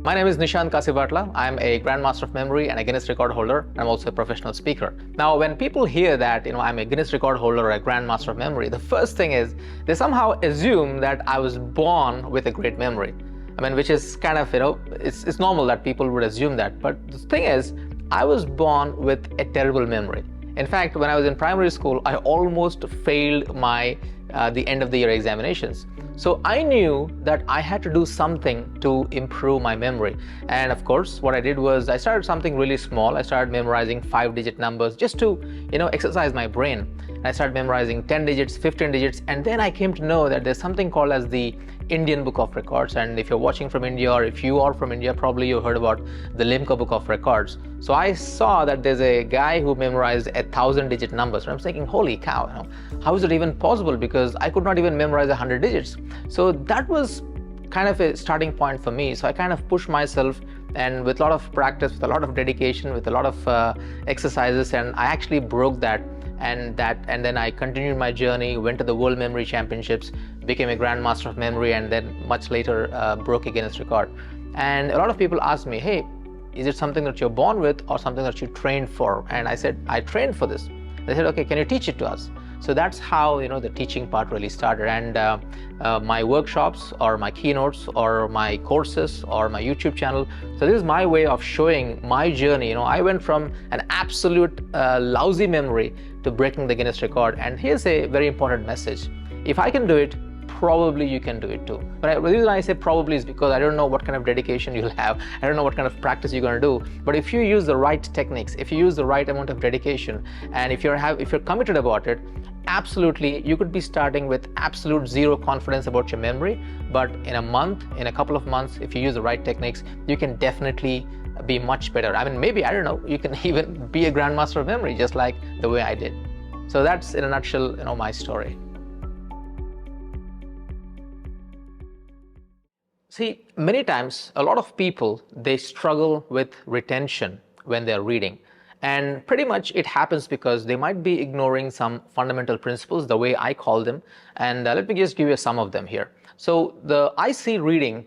My name is Nishant Kasibhatla. I'm a Grandmaster of Memory and a Guinness Record Holder. I'm also a professional speaker. Now, when people hear that, I'm a Guinness Record Holder or a Grandmaster of Memory, the first thing is they somehow assume that I was born with a great memory. Which is kind of, it's normal that people would assume that. But the thing is, I was born with a terrible memory. In fact, when I was in primary school, I almost failed the end of the year examinations. So I knew that I had to do something to improve my memory. And of course, what I did was I started something really small. I started memorizing 5-digit numbers just to, exercise my brain. And I started memorizing 10 digits, 15 digits, and then I came to know that there's something called as the Indian Book of Records. And if you're watching from India, or if you are from India, probably you heard about the Limca Book of Records. So I saw that there's a guy who memorized 1,000-digit numbers. And I'm thinking, holy cow, how is it even possible? Because I could not even memorize 100 digits. So that was kind of a starting point for me. So I kind of pushed myself, and with a lot of practice, with a lot of dedication, with a lot of exercises, and I actually broke that. And then I continued my journey, went to the World Memory Championships, became a Grandmaster of Memory, and then much later broke a Guinness record. And a lot of people ask me, hey, is it something that you're born with or something that you trained for? And I said, I trained for this. They said, okay, can you teach it to us? So that's how the teaching part really started. And my workshops or my keynotes or my courses or my YouTube channel. So this is my way of showing my journey. I went from an absolute lousy memory to breaking the Guinness record. And here's a very important message. If I can do it, probably you can do it too. But the reason I say probably is because I don't know what kind of dedication you'll have. I don't know what kind of practice you're going to do. But if you use the right techniques, if you use the right amount of dedication, and if you're committed about it, absolutely, you could be starting with absolute zero confidence about your memory. But in a couple of months, if you use the right techniques, you can definitely be much better. Maybe, I don't know, you can even be a Grandmaster of Memory, just like the way I did. So that's in a nutshell, my story. See, many times, a lot of people, they struggle with retention when they're reading. And pretty much it happens because they might be ignoring some fundamental principles, the way I call them. And let me just give you some of them here. So I see reading,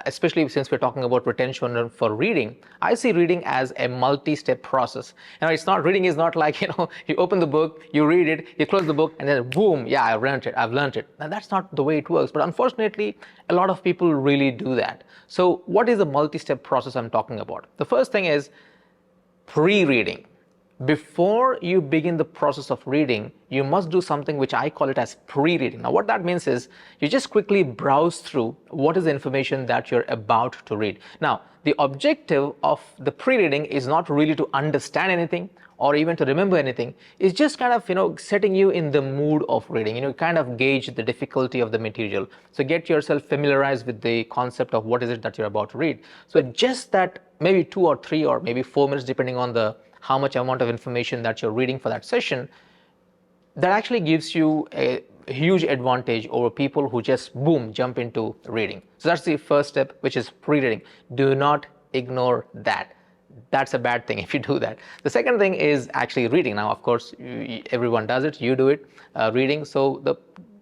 especially since we're talking about retention for reading, I see reading as a multi-step process. Reading is not like, you open the book, you read it, you close the book, and then boom, yeah, I've learned it. Now that's not the way it works. But unfortunately, a lot of people really do that. So what is the multi-step process I'm talking about? The first thing is pre-reading. Before you begin the process of reading, you must do something which I call it as pre-reading. Now, what that means is you just quickly browse through what is the information that you're about to read. Now, the objective of the pre-reading is not really to understand anything or even to remember anything. It's just kind of, setting you in the mood of reading, kind of gauge the difficulty of the material. So get yourself familiarized with the concept of what is it that you're about to read. So just that maybe 2 or 3 or maybe 4 minutes, depending on how much amount of information that you're reading for that session, that actually gives you a huge advantage over people who just boom, jump into reading. So that's the first step, which is pre-reading. Do not ignore that. That's a bad thing if you do that. The second thing is actually reading. Now, of course, everyone does it. You do it, reading. So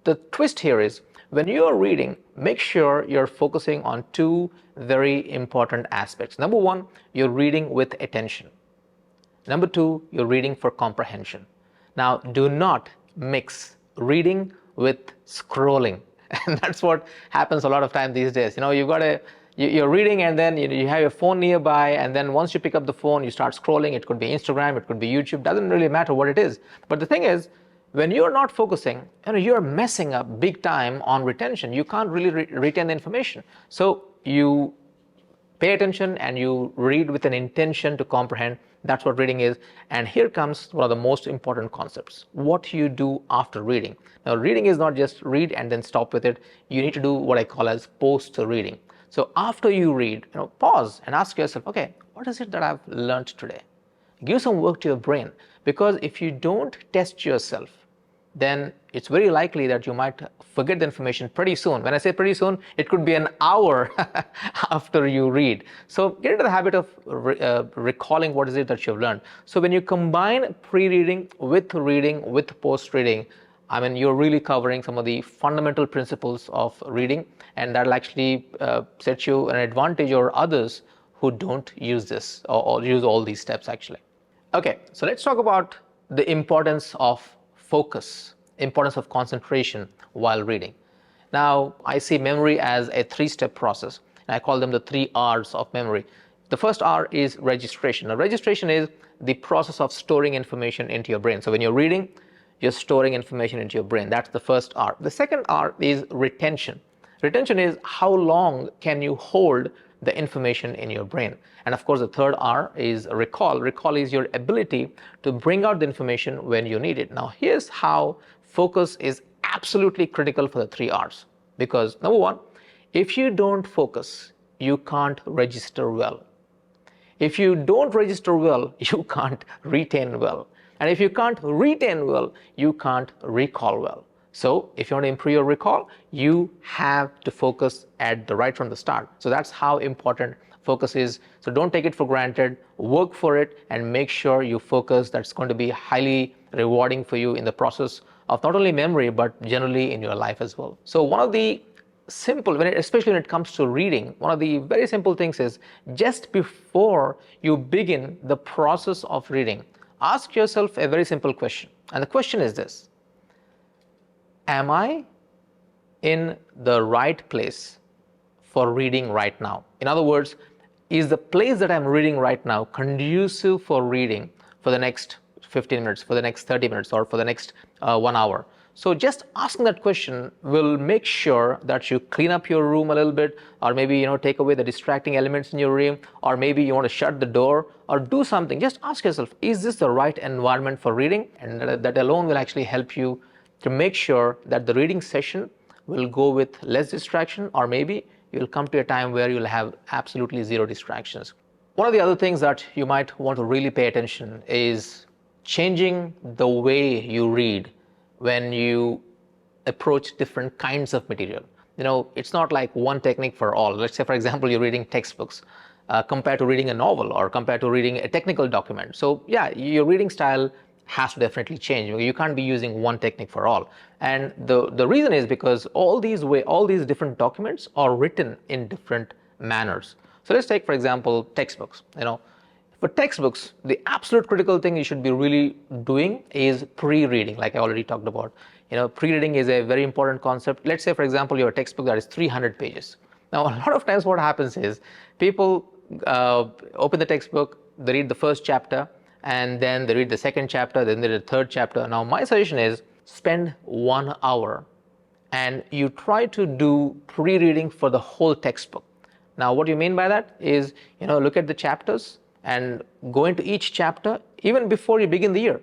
the twist here is when you're reading, make sure you're focusing on 2 very important aspects. Number 1, you're reading with attention. Number 2, you're reading for comprehension. Now, do not mix reading with scrolling. And that's what happens a lot of time these days. You're reading and then you have your phone nearby, and then once you pick up the phone, you start scrolling. It could be Instagram, it could be YouTube, doesn't really matter what it is. But the thing is, when you're not focusing, you're messing up big time on retention. You can't really retain the information. So you pay attention and you read with an intention to comprehend. That's what reading is. And here comes one of the most important concepts: what you do after reading. Now, reading is not just read and then stop with it. You need to do what I call as post-reading. So after you read, pause and ask yourself, okay, what is it that I've learned today? Give some work to your brain, because if you don't test yourself, then it's very likely that you might forget the information pretty soon. When I say pretty soon, it could be an hour after you read. So get into the habit of recalling what is it that you've learned. So when you combine pre-reading with reading with post-reading, I mean, you're really covering some of the fundamental principles of reading, and that'll actually set you an advantage over others who don't use this or use all these steps actually. Okay, so let's talk about the importance of focus, importance of concentration while reading. Now, I see memory as a three-step process, and I call them the 3 R's of memory. The first R is registration. Now, registration is the process of storing information into your brain. So when you're reading, you're storing information into your brain. That's the first R. The second R is retention. Retention is how long can you hold the information in your brain. And of course, the third R is recall. Recall is your ability to bring out the information when you need it. Now, here's how focus is absolutely critical for the 3 R's. Because number one, if you don't focus, you can't register well. If you don't register well, you can't retain well. And if you can't retain well, you can't recall well. So if you want to improve your recall, you have to focus right from the start. So that's how important focus is. So don't take it for granted, work for it, and make sure you focus. That's going to be highly rewarding for you in the process of not only memory, but generally in your life as well. So one of the simple, especially when it comes to reading, one of the very simple things is just before you begin the process of reading, ask yourself a very simple question. And the question is this: am I in the right place for reading right now? In other words, is the place that I'm reading right now conducive for reading for the next 15 minutes, for the next 30 minutes, or for the next 1 hour? So just asking that question will make sure that you clean up your room a little bit, or maybe take away the distracting elements in your room, or maybe you want to shut the door or do something. Just ask yourself, is this the right environment for reading? And that alone will actually help you to make sure that the reading session will go with less distraction, or maybe you'll come to a time where you'll have absolutely zero distractions. One of the other things that you might want to really pay attention is changing the way you read when you approach different kinds of material. It's not like one technique for all. Let's say, for example, you're reading textbooks compared to reading a novel or compared to reading a technical document. So yeah, your reading style has to definitely change. You can't be using one technique for all. And the reason is because all these different documents are written in different manners. So let's take, for example, textbooks. For textbooks, the absolute critical thing you should be really doing is pre-reading, like I already talked about. Pre-reading is a very important concept. Let's say, for example, you have a textbook that is 300 pages. Now, a lot of times what happens is people open the textbook, they read the first chapter, and then they read the second chapter, then they read the third chapter. Now, my suggestion is spend 1 hour and you try to do pre-reading for the whole textbook. Now, what you mean by that is, look at the chapters and go into each chapter even before you begin the year.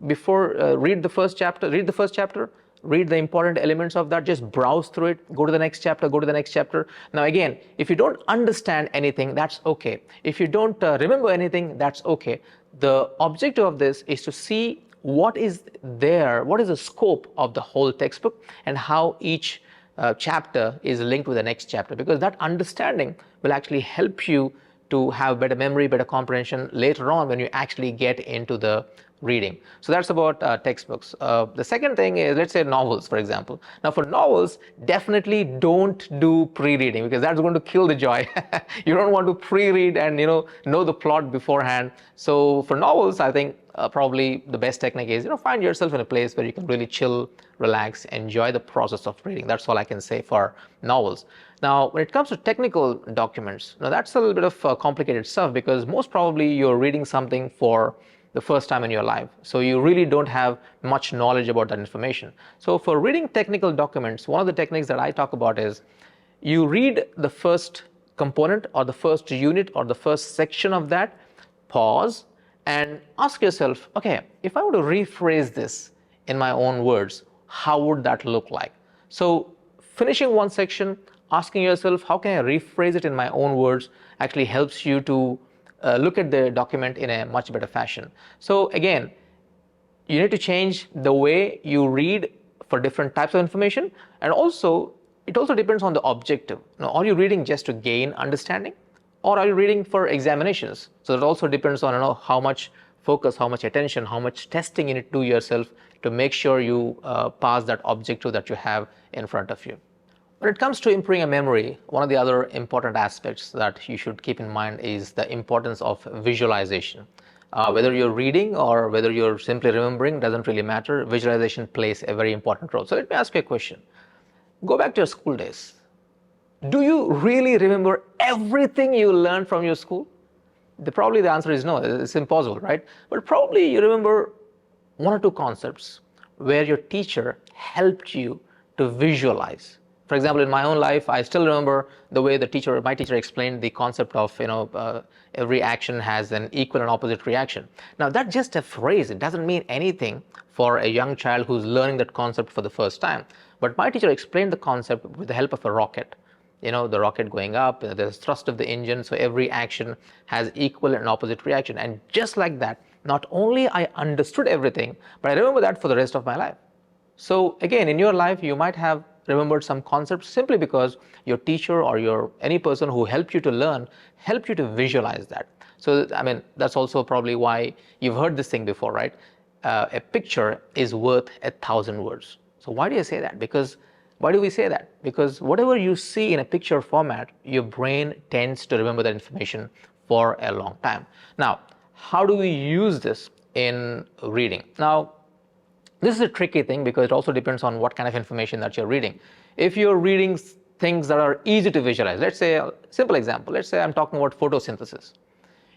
Read the first chapter, read the important elements of that, just browse through it, go to the next chapter. Now again, if you don't understand anything, that's okay. If you don't remember anything, that's okay. The objective of this is to see what is the scope of the whole textbook and how each chapter is linked with the next chapter, because that understanding will actually help you to have better memory, better comprehension later on when you actually get into the reading. So that's about textbooks. The second thing is, let's say novels, for example. Now for novels, definitely don't do pre-reading, because that's going to kill the joy. You don't want to pre-read and know the plot beforehand. So for novels, I think probably the best technique is find yourself in a place where you can really chill, relax, enjoy the process of reading. That's all I can say for novels. Now, when it comes to technical documents, now that's a little bit of complicated stuff, because most probably you're reading something for the first time in your life. So you really don't have much knowledge about that information. So for reading technical documents, one of the techniques that I talk about is you read the first component or the first unit or the first section of that, pause and ask yourself, okay, if I were to rephrase this in my own words, how would that look like? So finishing one section, asking yourself, how can I rephrase it in my own words, actually helps you to look at the document in a much better fashion. So again, you need to change the way you read for different types of information, and also it also depends on the objective. Now, are you reading just to gain understanding, or are you reading for examinations? So it also depends on how much focus, how much attention, how much testing you need to do yourself to make sure you pass that objective that you have in front of you. When it comes to improving a memory, one of the other important aspects that you should keep in mind is the importance of visualization. Whether you're reading or whether you're simply remembering, doesn't really matter. Visualization plays a very important role. So let me ask you a question. Go back to your school days. Do you really remember everything you learned from your school? Probably the answer is no, it's impossible, right? But probably you remember one or two concepts where your teacher helped you to visualize. For example, in my own life, I still remember the way my teacher explained the concept of, every action has an equal and opposite reaction. Now, that's just a phrase. It doesn't mean anything for a young child who's learning that concept for the first time. But my teacher explained the concept with the help of a rocket. The rocket going up, there's thrust of the engine, so every action has equal and opposite reaction. And just like that, not only I understood everything, but I remember that for the rest of my life. So again, in your life, you might have remembered some concepts simply because your teacher or any person who helped you to learn helped you to visualize that. So that's also probably why you've heard this thing before, right? A picture is worth 1,000 words. So why do you say that? Why do we say that? Because whatever you see in a picture format, your brain tends to remember that information for a long time. Now, how do we use this in reading? Now, this is a tricky thing because it also depends on what kind of information that you're reading. If you're reading things that are easy to visualize, let's say a simple example, let's say I'm talking about photosynthesis.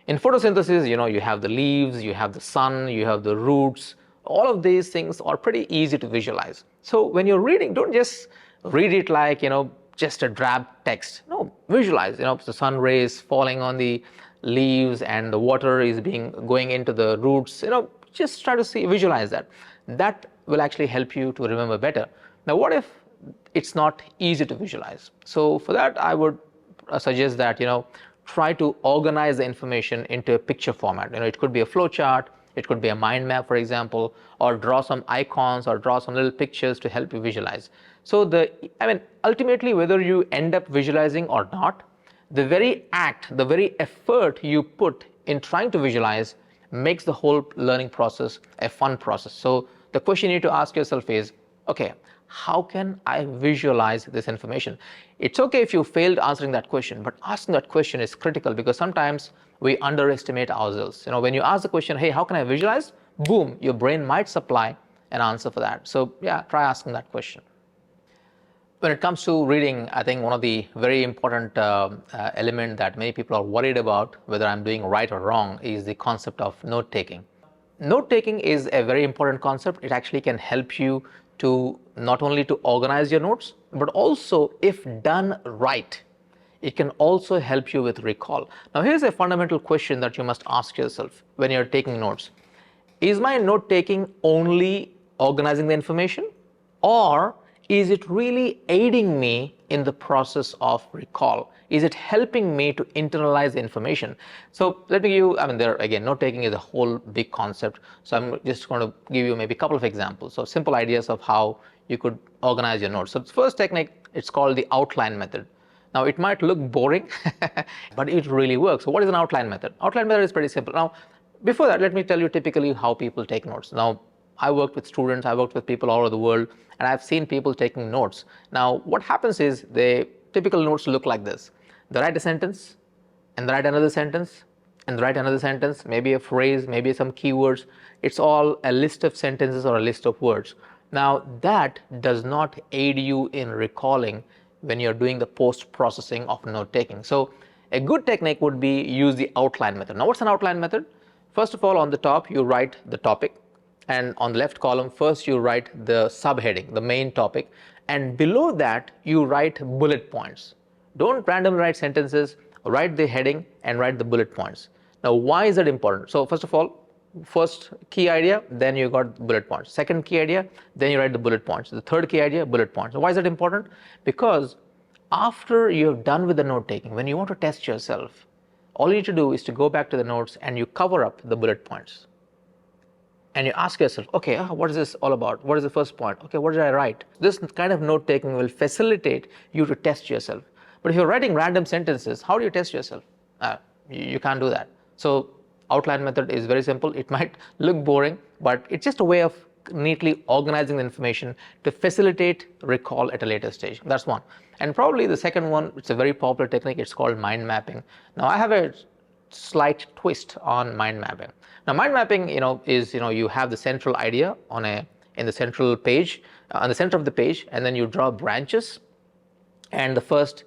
In photosynthesis, you have the leaves, you have the sun, you have the roots. All of these things are pretty easy to visualize. So when you're reading, don't just read it like, just a drab text. No, visualize, the sun rays falling on the leaves and the water is going into the roots. Just try to visualize that. That will actually help you to remember better. Now, what if it's not easy to visualize? So for that, I would suggest that, try to organize the information into a picture format. It could be a flow chart, it could be a mind map, for example, or draw some icons or draw some little pictures to help you visualize. So ultimately, whether you end up visualizing or not, the very act, the very effort you put in trying to visualize makes the whole learning process a fun process. So the question you need to ask yourself is, okay, how can I visualize this information? It's okay if you failed answering that question, but asking that question is critical because sometimes we underestimate ourselves. When you ask the question, hey, how can I visualize? Boom, your brain might supply an answer for that. So yeah, try asking that question. When it comes to reading, I think one of the very important element that many people are worried about, whether I'm doing right or wrong, is the concept of note-taking. Note-taking is a very important concept. It actually can help you to not only to organize your notes, but also, if done right, it can also help you with recall. Now, here's a fundamental question that you must ask yourself when you're taking notes. Is my note-taking only organizing the information, or is it really aiding me in the process of recall? Is it helping me to internalize the information? So let me give you, there again, note-taking is a whole big concept. So I'm just going to give you maybe a couple of examples. So simple ideas of how you could organize your notes. So the first technique, it's called the outline method. Now it might look boring, but it really works. So what is an outline method? Outline method is pretty simple. Now, before that, let me tell you typically how people take notes. Now, I worked with students, I worked with people all over the world, and I've seen people taking notes. Now, what happens is typical notes look like this. They write a sentence, and they write another sentence, and they write another sentence, maybe a phrase, maybe some keywords. It's all a list of sentences or a list of words. Now, that does not aid you in recalling when you're doing the post-processing of note-taking. So a good technique would be use the outline method. Now, what's an outline method? First of all, on the top, you write the topic. And on the left column, first you write the subheading, the main topic. And below that, you write bullet points. Don't randomly write sentences, write the heading and write the bullet points. Now, why is that important? So first of all, first key idea, then you got bullet points. Second key idea, then you write the bullet points. The third key idea, bullet points. Now, why is that important? Because after you're done with the note taking, when you want to test yourself, all you need to do is to go back to the notes and you cover up the bullet points. And you ask yourself, okay, what is this all about? What is the first point? Okay, what did I write? This kind of note taking will facilitate you to test yourself. But if you're writing random sentences, how do you test yourself? You can't do that. So outline method is very simple. It might look boring, but it's just a way of neatly organizing the information to facilitate recall at a later stage. That's one. And probably the second one, it's a very popular technique, it's called mind mapping. Now I have a slight twist on mind mapping. Now mind mapping, is, you have the central idea in the central page, on the center of the page, and then you draw branches, and the first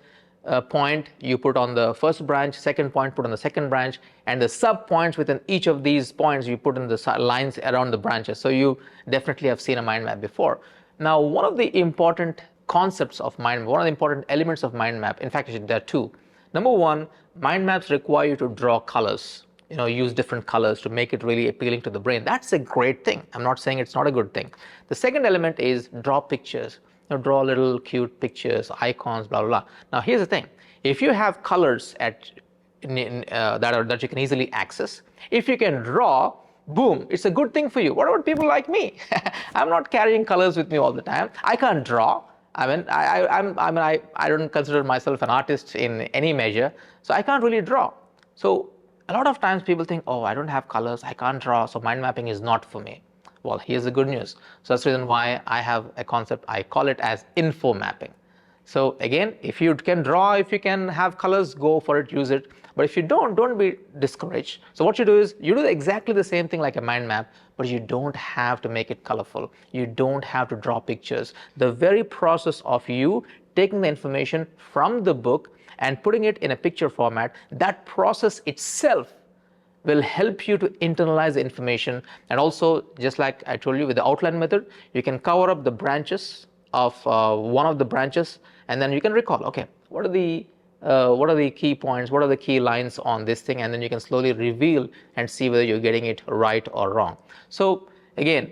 point you put on the first branch, second point put on the second branch, and the sub points within each of these points you put in the lines around the branches. So you definitely have seen a mind map before. Now one of the important concepts of mind map, one of the important elements of mind map, in fact there are two. Number one, mind maps require you to draw colors, use different colors to make it really appealing to the brain. That's a great thing. I'm not saying it's not a good thing. The second element is draw pictures. Draw little cute pictures, icons, blah, blah, blah. Now here's the thing. If you have colors that you can easily access, if you can draw, boom, it's a good thing for you. What about people like me? I'm not carrying colors with me all the time. I can't draw. I mean, I don't consider myself an artist in any measure, so I can't really draw. So a lot of times people think, oh, I don't have colors, I can't draw, so mind mapping is not for me. Well, here's the good news. So that's the reason why I have a concept, I call it as info mapping. So again, if you can draw, if you can have colors, go for it, use it. But if you don't be discouraged. So what you do is, you do exactly the same thing like a mind map, but you don't have to make it colorful. You don't have to draw pictures. The very process of you taking the information from the book and putting it in a picture format, that process itself will help you to internalize the information. And also, just like I told you with the outline method, you can cover up the branches of one of the branches, and then you can recall, okay, what are the key points, what are the key lines on this thing, and then you can slowly reveal and see whether you're getting it right or wrong. So again,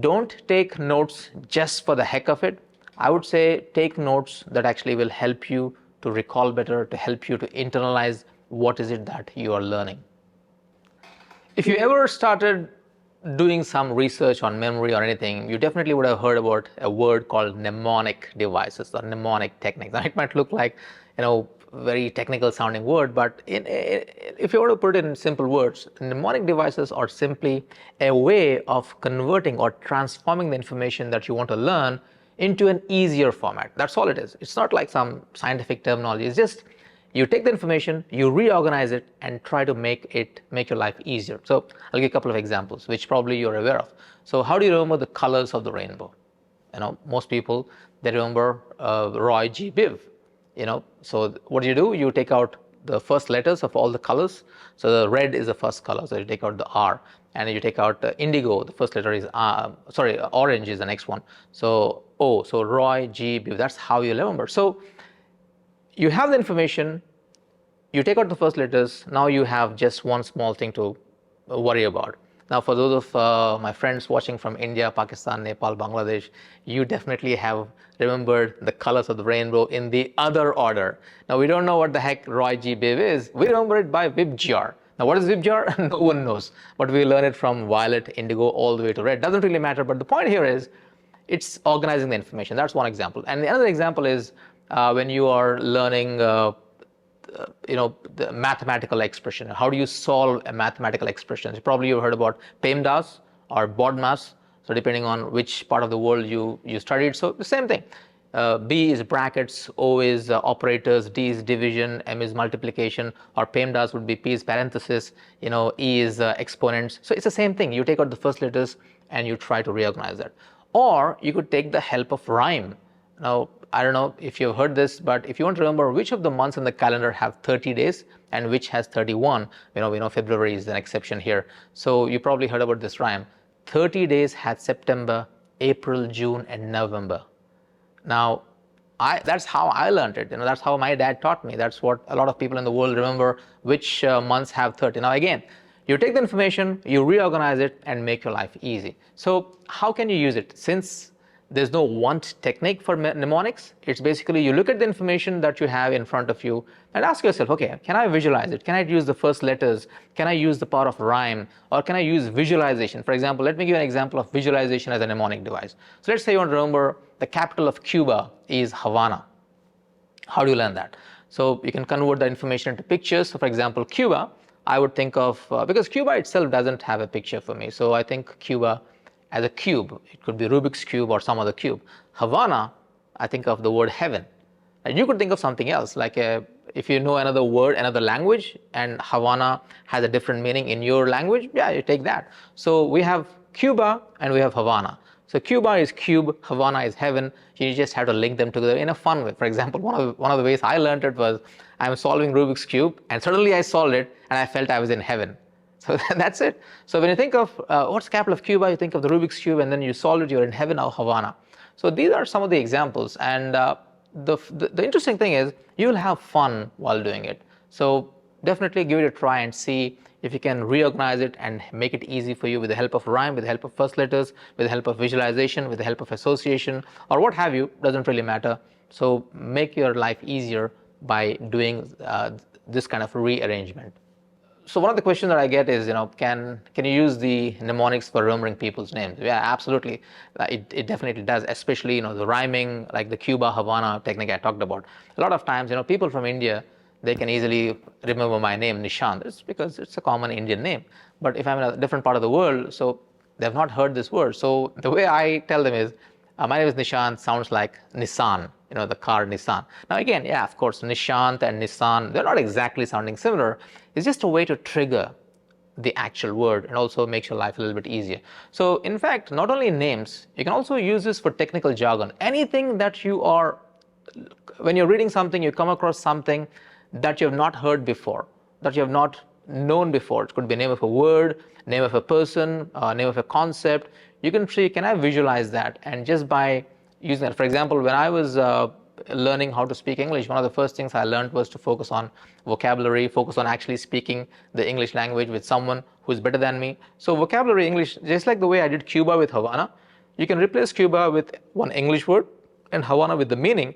don't take notes just for the heck of it. I would say take notes that actually will help you to recall better, to help you to internalize what is it that you are learning. If you ever started doing some research on memory or anything, you definitely would have heard about a word called mnemonic devices or mnemonic techniques. Now, it might look like, very technical sounding word, but if you were to put it in simple words, mnemonic devices are simply a way of converting or transforming the information that you want to learn into an easier format. That's all it is. It's not like some scientific terminology. It's just you take the information, you reorganize it, and try to make your life easier. So I'll give a couple of examples, which probably you're aware of. So how do you remember the colors of the rainbow? Most people, they remember Roy G. Biv. So what do? You take out the first letters of all the colors. So the red is the first color, so you take out the R, and you take out indigo. The first letter is orange is the next one. So O. So Roy G. Biv. That's how you remember. So you have the information, you take out the first letters, now you have just one small thing to worry about. Now for those of my friends watching from India, Pakistan, Nepal, Bangladesh, you definitely have remembered the colors of the rainbow in the other order. Now we don't know what the heck Roy G. Biv is, we remember it by Vibgyor. Now what is Vibgyor? No one knows, but we learn it from violet, indigo, all the way to red. Doesn't really matter, but the point here is, it's organizing the information. That's one example. And the other example is, when you are learning, the mathematical expression. How do you solve a mathematical expression? Probably you've heard about PEMDAS or BODMAS. So depending on which part of the world you studied. So the same thing. B is brackets, O is operators, D is division, M is multiplication, or PEMDAS would be P is parenthesis, E is exponents. So it's the same thing. You take out the first letters and you try to reorganize that. Or you could take the help of rhyme. Now, I don't know if you've heard this, but if you want to remember which of the months in the calendar have 30 days and which has 31, we know February is an exception here. So you probably heard about this rhyme. 30 days had September, April, June, and November. Now, that's how I learned it. That's how my dad taught me. That's what a lot of people in the world remember, which months have 30. Now again, you take the information, you reorganize it, and make your life easy. So how can you use it? Since there's no one technique for mnemonics. It's basically you look at the information that you have in front of you and ask yourself, okay, can I visualize it? Can I use the first letters? Can I use the power of rhyme? Or can I use visualization? For example, let me give you an example of visualization as a mnemonic device. So let's say you want to remember the capital of Cuba is Havana. How do you learn that? So you can convert the information into pictures. So for example, Cuba, I would think of, because Cuba itself doesn't have a picture for me. So I think Cuba as a cube. It could be Rubik's Cube or some other cube. Havana, I think of the word heaven. And you could think of something else, like if you know another word, another language, and Havana has a different meaning in your language, yeah, you take that. So we have Cuba and we have Havana. So Cuba is cube, Havana is heaven. You just have to link them together in a fun way. For example, one of the ways I learned it was I'm solving Rubik's Cube, and suddenly I solved it, and I felt I was in heaven. So that's it. So when you think of what's the capital of Cuba, you think of the Rubik's Cube, and then you solve it, you're in heaven or Havana. So these are some of the examples. And the interesting thing is you'll have fun while doing it. So definitely give it a try and see if you can reorganize it and make it easy for you with the help of rhyme, with the help of first letters, with the help of visualization, with the help of association, or what have you. Doesn't really matter. So make your life easier by doing this kind of rearrangement. So one of the questions that I get is, can you use the mnemonics for remembering people's names? Yeah, absolutely. It definitely does, especially, the rhyming, like the Cuba Havana technique I talked about. A lot of times, people from India, they can easily remember my name, Nishant. It's because it's a common Indian name. But if I'm in a different part of the world, so they've not heard this word. So the way I tell them is, my name is Nishant, sounds like Nissan, the car Nissan. Now again, yeah, of course, Nishant and Nissan, they're not exactly sounding similar. It's just a way to trigger the actual word and also makes your life a little bit easier. So in fact, not only names, you can also use this for technical jargon. Anything that when you're reading something, you come across something that you have not heard before, that you have not known before. It could be name of a word, name of a person, name of a concept. You can see, can I visualize that? And just by using that, for example, when I was learning how to speak English, one of the first things I learned was to focus on vocabulary, focus on actually speaking the English language with someone who's better than me. So vocabulary English, just like the way I did Cuba with Havana, you can replace Cuba with one English word and Havana with the meaning.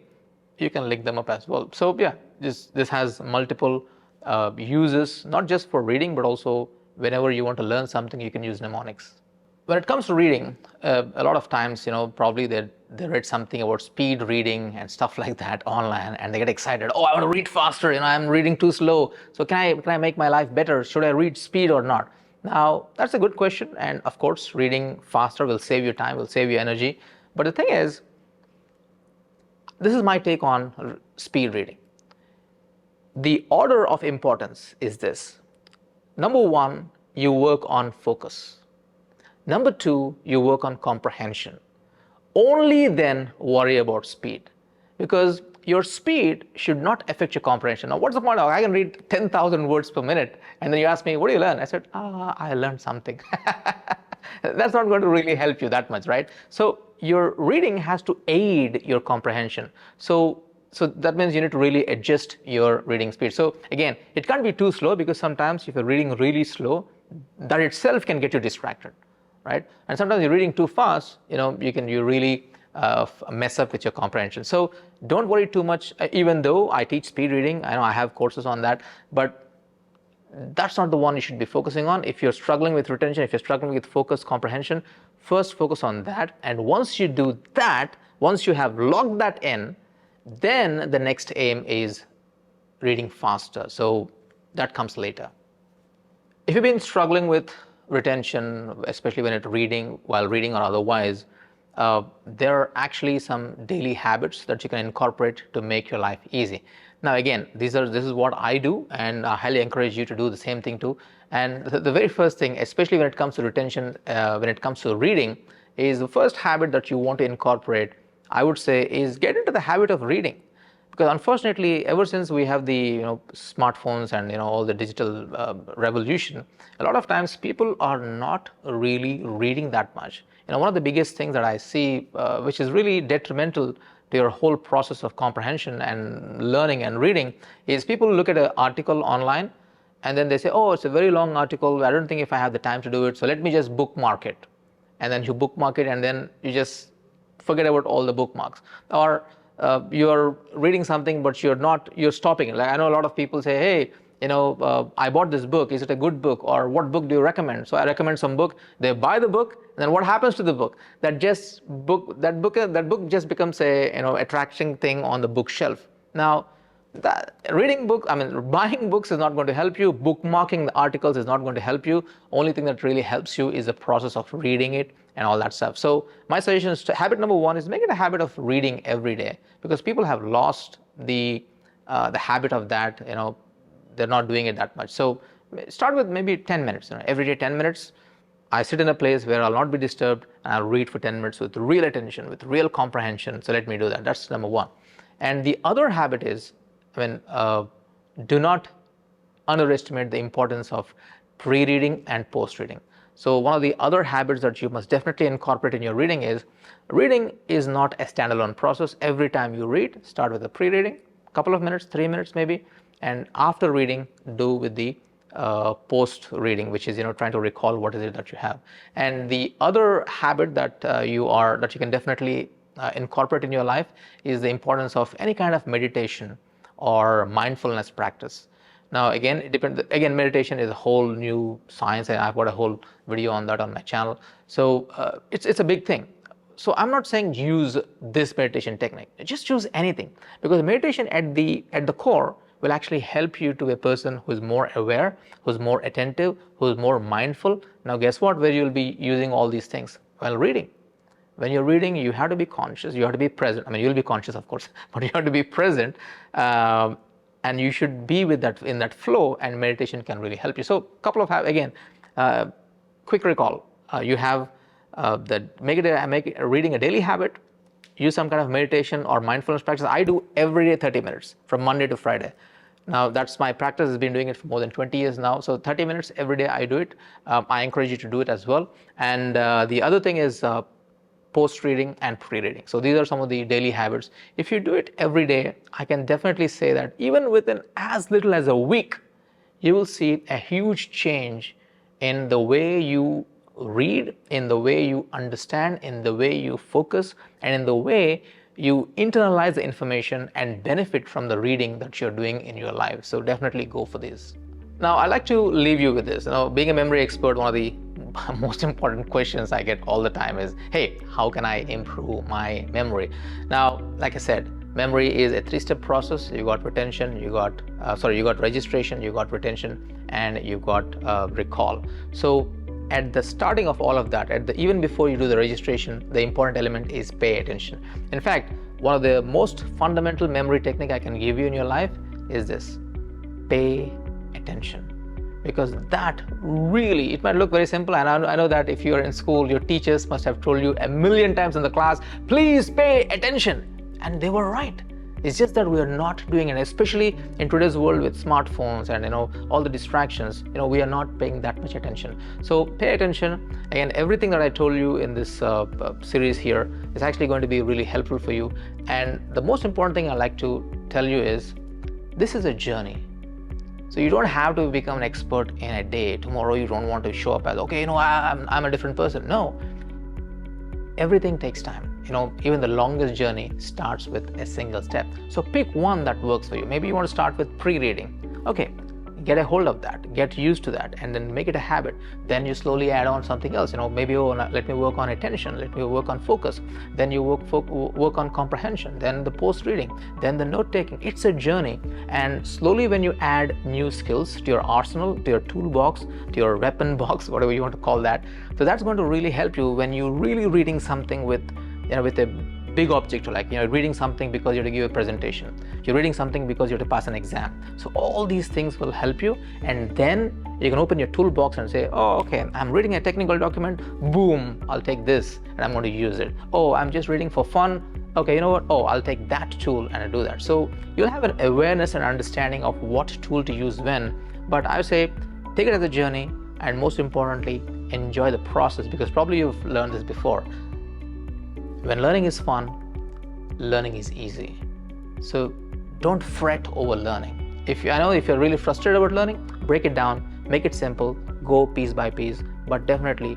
You can link them up as well. So yeah, this has multiple uses, not just for reading, but also whenever you want to learn something, you can use mnemonics. When it comes to reading, a lot of times, probably they read something about speed reading and stuff like that online, and they get excited. Oh, I want to read faster. I'm reading too slow. So can I make my life better? Should I read speed or not? Now, that's a good question. And of course, reading faster will save you time, will save you energy. But the thing is, this is my take on speed reading. The order of importance is this. Number one, you work on focus. Number two, you work on comprehension. Only then worry about speed, because your speed should not affect your comprehension. Now, what's the point? I can read 10,000 words per minute, and then you ask me, what do you learn? I said, I learned something. That's not going to really help you that much, right? So your reading has to aid your comprehension. So that means you need to really adjust your reading speed. So again, it can't be too slow, because sometimes if you're reading really slow, that itself can get you distracted. Right? And sometimes you're reading too fast, you really mess up with your comprehension. So don't worry too much, even though I teach speed reading, I know I have courses on that, but that's not the one you should be focusing on. If you're struggling with retention, if you're struggling with focus, comprehension, first focus on that. And once you do that, once you have logged that in, then the next aim is reading faster. So that comes later. If you've been struggling with retention, especially when it's while reading or otherwise, there are actually some daily habits that you can incorporate to make your life easy. Now again, this is what I do, and I highly encourage you to do the same thing too. And the very first thing, especially when it comes to retention, when it comes to reading, is the first habit that you want to incorporate, I would say, is get into the habit of reading. Because unfortunately, ever since we have the smartphones and all the digital revolution, a lot of times people are not really reading that much. One of the biggest things that I see, which is really detrimental to your whole process of comprehension and learning and reading, is people look at an article online and then they say, oh, it's a very long article. I don't think if I have the time to do it, so let me just bookmark it. And then you bookmark it, and then you just forget about all the bookmarks. Or you're reading something, but you're stopping. Like I know a lot of people say, hey, I bought this book. Is it a good book? Or what book do you recommend? So I recommend some book. They buy the book. And then what happens to the book? That book just becomes a attraction thing on the bookshelf. Now, That reading books, I mean, buying books is not going to help you. Bookmarking the articles is not going to help you. Only thing that really helps you is the process of reading it and all that stuff. So my suggestion is habit number one is make it a habit of reading every day, because people have lost the habit of that. They're not doing it that much. So start with maybe 10 minutes. Every day 10 minutes. I sit in a place where I'll not be disturbed, and I'll read for 10 minutes with real attention, with real comprehension. So let me do that. That's number one. And the other habit is, do not underestimate the importance of pre-reading and post-reading. So one of the other habits that you must definitely incorporate in your reading is not a standalone process. Every time you read, start with a pre-reading, couple of minutes, 3 minutes maybe, and after reading, do with the post-reading, which is trying to recall what is it that you have. And the other habit that you can definitely incorporate in your life is the importance of any kind of meditation or mindfulness practice. Now again, it depends. Again, meditation is a whole new science, and I've got a whole video on that on my channel. So it's a big thing. So I'm not saying use this meditation technique. Just choose anything, because meditation at the core will actually help you to a person who is more aware, who's more attentive, who's more mindful. Now guess what? Where you'll be using all these things? While reading. When you're reading, you have to be conscious, you have to be present. I mean, you'll be conscious, of course, but you have to be present, and you should be with that, in that flow, and meditation can really help you. So couple of, again, quick recall. You have make reading a daily habit, use some kind of meditation or mindfulness practice. I do every day 30 minutes from Monday to Friday. Now that's my practice. I've been doing it for more than 20 years now. So 30 minutes every day I do it. I encourage you to do it as well. And the other thing is post-reading and pre-reading. So these are some of the daily habits. If you do it every day, I can definitely say that even within as little as a week, you will see a huge change in the way you read, in the way you understand, in the way you focus, and in the way you internalize the information and benefit from the reading that you're doing in your life. So definitely go for this. Now I like to leave you with this. Being a memory expert, one of the most important questions I get all the time is, hey, how can I improve my memory? Now, like I said, memory is a 3-step process. You got retention, you got registration, you got retention, and you got recall. So at the starting of all of that, even before you do the registration, the important element is pay attention. In fact, one of the most fundamental memory technique I can give you in your life is this: pay attention. Because that really, it might look very simple, and I know that if you're in school, your teachers must have told you a million times in the class, please pay attention, and they were right. It's just that we are not doing it, especially in today's world with smartphones and all the distractions. We are not paying that much attention. So pay attention. Again, everything that I told you in this series here is actually going to be really helpful for you. And the most important thing I like to tell you is, this is a journey. So you don't have to become an expert in a day. Tomorrow you don't want to show up as, okay, I'm a different person. No, everything takes time. Even the longest journey starts with a single step. So pick one that works for you. Maybe you want to start with pre-reading. Okay, get a hold of that, get used to that, and then make it a habit. Then you slowly add on something else. Maybe let me work on attention, let me work on focus. Then you work on comprehension, then the post-reading, then the note-taking. It's a journey, and slowly when you add new skills to your arsenal, to your toolbox, to your weapon box, whatever you want to call that, so that's going to really help you when you're really reading something with a big object, like reading something because you have to give a presentation, you're reading something because you have to pass an exam. So all these things will help you, and then you can open your toolbox and say, oh, okay, I'm reading a technical document, boom, I'll take this and I'm going to use it. Oh, I'm just reading for fun, okay, you know what, oh, I'll take that tool and I'll do that. So you'll have an awareness and understanding of what tool to use when. But I would say take it as a journey, and most importantly, enjoy the process, because probably you've learned this before. When learning is fun, learning is easy. So don't fret over learning. I know if you're really frustrated about learning, break it down, make it simple, go piece by piece, but definitely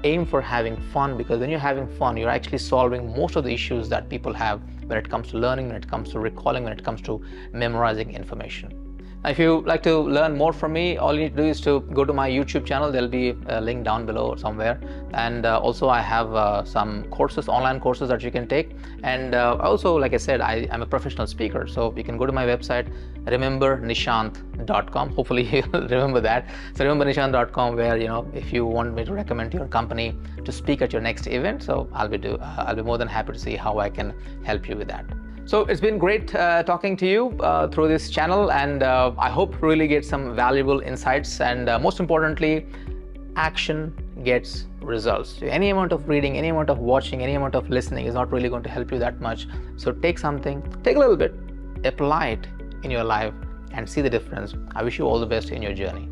aim for having fun, because when you're having fun, you're actually solving most of the issues that people have when it comes to learning, when it comes to recalling, when it comes to memorizing information. If you like to learn more from me, all you need to do is to go to my YouTube channel. There'll be a link down below somewhere. And also I have some courses, online courses that you can take. And also, like I said, I'm a professional speaker. So you can go to my website, remembernishant.com. Hopefully you'll remember that. So remembernishant.com, where, if you want me to recommend your company to speak at your next event, so I'll be more than happy to see how I can help you with that. So it's been great talking to you through this channel, and I hope you really get some valuable insights, and most importantly, action gets results. So any amount of reading, any amount of watching, any amount of listening is not really going to help you that much. So take something, take a little bit, apply it in your life and see the difference. I wish you all the best in your journey.